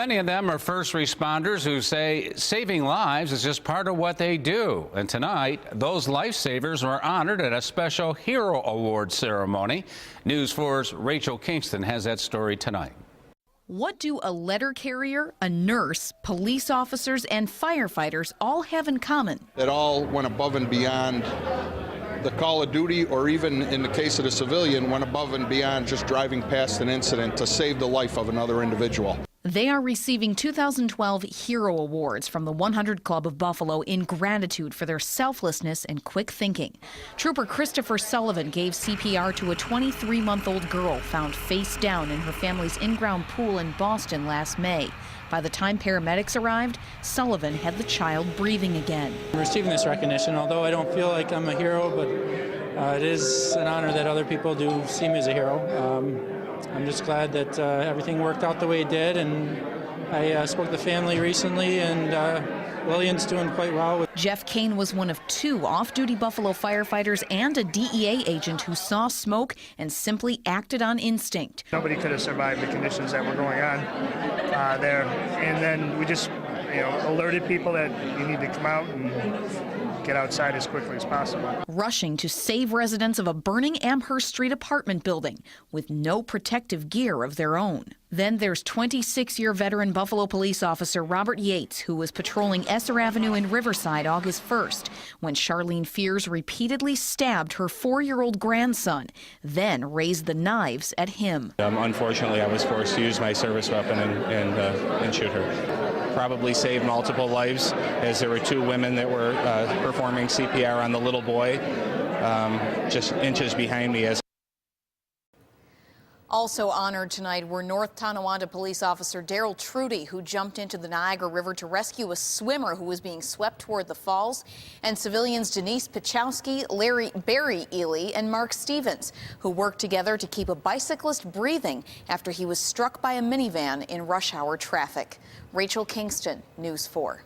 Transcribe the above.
Many of them are first responders who say saving lives is just part of what they do. And tonight, those lifesavers were honored at a special Hero Award ceremony. News 4's Rachel Kingston has that story tonight. What do a letter carrier, a nurse, police officers, and firefighters all have in common? It all went above and beyond the call of duty, or even in the case of the civilian, went above and beyond just driving past an incident to save the life of another individual. They are receiving 2012 Hero Awards from the 100 Club of Buffalo in gratitude for their selflessness and quick thinking. Trooper Christopher Sullivan gave CPR to a 23-month-old girl found face down in her family's in-ground pool in Boston last May. By the time paramedics arrived, Sullivan had the child breathing again. Receiving this recognition, although I don't feel like I'm a hero, but it is an honor that other people do see me as a hero. I'm just glad that everything worked out the way it did, and I spoke to the family recently, and Lillian's doing quite well. Jeff Kane was one of 2 off-duty Buffalo firefighters and a DEA agent who saw smoke and simply acted on instinct. Nobody could have survived the conditions that were going on there, and then we just alerted people that you need to come out and get outside as quickly as possible. Rushing to save residents of a burning Amherst Street apartment building with no protective gear of their own. Then there's 26-year veteran Buffalo police officer Robert Yates, who was patrolling Esser Avenue in Riverside August 1st when Charlene Fears repeatedly stabbed her 4-year-old grandson, then raised the knives at him. Unfortunately, I was forced to use my service weapon and shoot her. Probably saved multiple lives, as there were 2 women that were performing CPR on the little boy just inches behind me. Also honored tonight were North Tonawanda police officer Daryl Trudy, who jumped into the Niagara River to rescue a swimmer who was being swept toward the falls, and civilians Denise Pichowski, Barry Ely, and Mark Stevens, who worked together to keep a bicyclist breathing after he was struck by a minivan in rush hour traffic. Rachel Kingston, News 4.